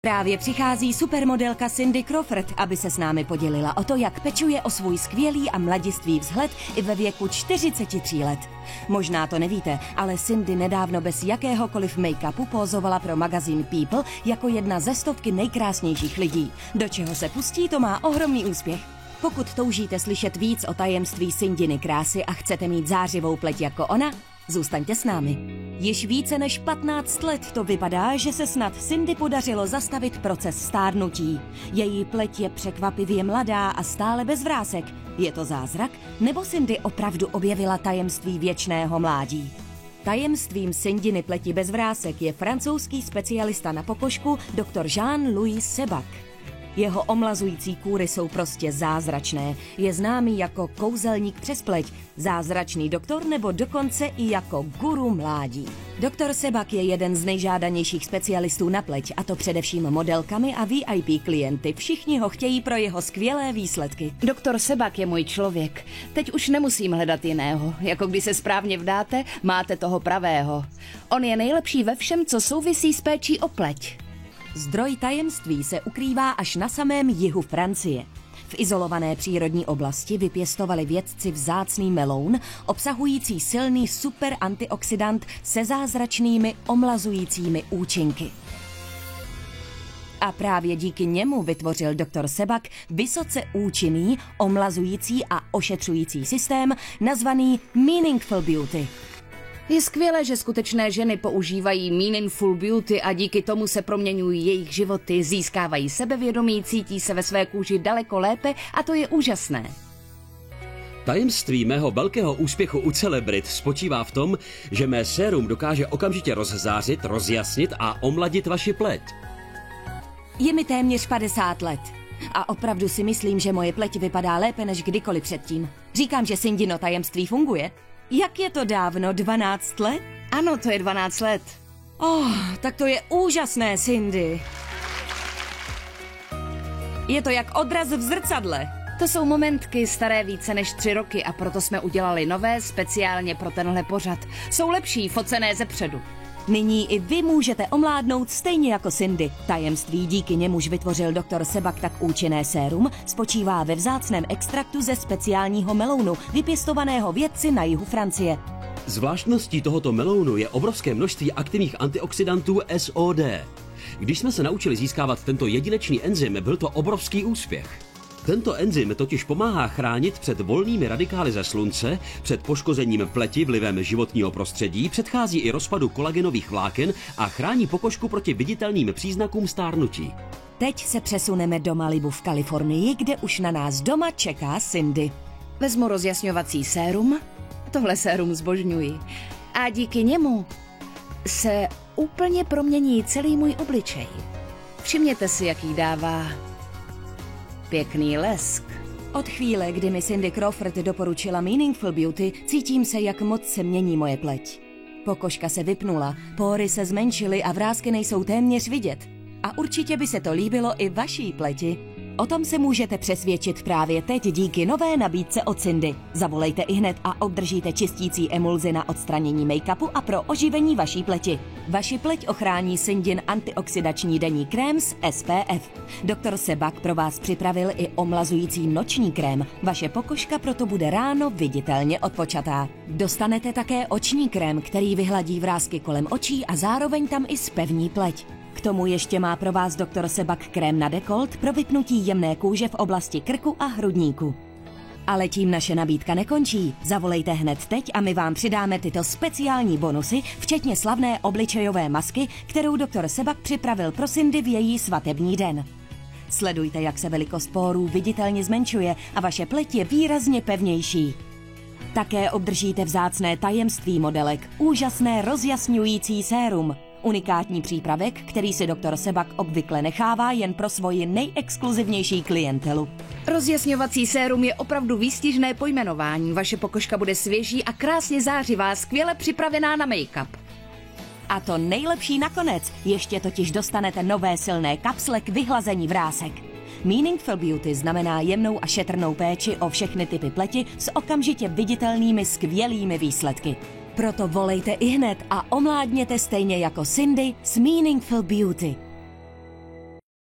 Právě přichází supermodelka Cindy Crawford, aby se s námi podělila o to, jak pečuje o svůj skvělý a mladistvý vzhled i ve věku 43 let. Možná to nevíte, ale Cindy nedávno bez jakéhokoliv make-upu pózovala pro magazín People jako jedna ze stovky nejkrásnějších lidí. Do čeho se pustí, to má ohromný úspěch. Pokud toužíte slyšet víc o tajemství Cindyny krásy a chcete mít zářivou pleť jako ona, zůstaňte s námi. Již více než 15 let to vypadá, že se snad Cindy podařilo zastavit proces stárnutí. Její pleť je překvapivě mladá a stále bez vrásek. Je to zázrak, nebo Cindy opravdu objevila tajemství věčného mládí? Tajemstvím Cindyny pleti bez vrásek je francouzský specialista na pokožku dr. Jean-Louis Sebag. Jeho omlazující kůry jsou prostě zázračné. Je známý jako kouzelník přes pleť, zázračný doktor nebo dokonce i jako guru mládí. Doktor Sebag je jeden z nejžádanějších specialistů na pleť, a to především modelkami a VIP klienty. Všichni ho chtějí pro jeho skvělé výsledky. Doktor Sebag je můj člověk. Teď už nemusím hledat jiného. Jako když se správně vdáte, máte toho pravého. On je nejlepší ve všem, co souvisí s péčí o pleť. Zdroj tajemství se ukrývá až na samém jihu Francie. V izolované přírodní oblasti vypěstovali vědci vzácný meloun, obsahující silný super antioxidant se zázračnými omlazujícími účinky. A právě díky němu vytvořil dr. Sebag vysoce účinný, omlazující a ošetřující systém nazvaný Meaningful Beauty. Je skvělé, že skutečné ženy používají Meaningful Beauty a díky tomu se proměňují jejich životy, získávají sebevědomí, cítí se ve své kůži daleko lépe a to je úžasné. Tajemství mého velkého úspěchu u celebrit spočívá v tom, že mé sérum dokáže okamžitě rozzářit, rozjasnit a omladit vaši pleť. Je mi téměř 50 let a opravdu si myslím, že moje pleť vypadá lépe než kdykoliv předtím. Říkám, že Cindyno tajemství funguje. Jak je to dávno, 12 let? Ano, to je 12 let. Tak to je úžasné, Cindy. Je to jak odraz v zrcadle. To jsou momentky staré více než 3 roky a proto jsme udělali nové speciálně pro tenhle pořad. Jsou lepší, focené zepředu. Nyní i vy můžete omládnout stejně jako Cindy. Tajemství, díky němuž vytvořil dr. Sebag tak účinné sérum, spočívá ve vzácném extraktu ze speciálního melounu, vypěstovaného vědci na jihu Francie. Zvláštností tohoto melounu je obrovské množství aktivních antioxidantů SOD. Když jsme se naučili získávat tento jedinečný enzym, byl to obrovský úspěch. Tento enzym totiž pomáhá chránit před volnými radikály ze slunce, před poškozením pleti vlivem životního prostředí, předchází i rozpadu kolagenových vláken a chrání pokožku proti viditelným příznakům stárnutí. Teď se přesuneme do Malibu v Kalifornii, kde už na nás doma čeká Cindy. Vezmu rozjasňovací sérum, tohle sérum zbožňuji, a díky němu se úplně promění celý můj obličej. Všimněte si, jaký dává pěkný lesk. Od chvíle, kdy mi Cindy Crawford doporučila Meaningful Beauty, cítím se, jak moc se mění moje pleť. Pokožka se vypnula, pory se zmenšily a vrásky nejsou téměř vidět. A určitě by se to líbilo i vaší pleti. O tom se můžete přesvědčit právě teď díky nové nabídce od Cindy. Zavolejte ihned a obdržíte čistící emulzi na odstranění make-upu a pro oživení vaší pleti. Vaši pleť ochrání Cindyn antioxidační denní krém s SPF. Dr. Sebag pro vás připravil i omlazující noční krém. Vaše pokožka proto bude ráno viditelně odpočatá. Dostanete také oční krém, který vyhladí vrásky kolem očí a zároveň tam i zpevní pleť. K tomu ještě má pro vás dr. Sebag krém na dekolt pro vypnutí jemné kůže v oblasti krku a hrudníku. Ale tím naše nabídka nekončí. Zavolejte hned teď a my vám přidáme tyto speciální bonusy, včetně slavné obličejové masky, kterou dr. Sebag připravil pro Cindy v její svatební den. Sledujte, jak se velikost pórů viditelně zmenšuje a vaše pleť je výrazně pevnější. Také obdržíte vzácné tajemství modelek, úžasné rozjasňující sérum. Unikátní přípravek, který si dr. Sebag obvykle nechává jen pro svoji nejexkluzivnější klientelu. Rozjasňovací sérum je opravdu výstižné pojmenování. Vaše pokožka bude svěží a krásně zářivá, skvěle připravená na make-up. A to nejlepší nakonec, ještě totiž dostanete nové silné kapsle k vyhlazení vrásek. Meaningful Beauty znamená jemnou a šetrnou péči o všechny typy pleti s okamžitě viditelnými skvělými výsledky. Proto volejte ihned a omládněte stejně jako Cindy s Meaningful Beauty.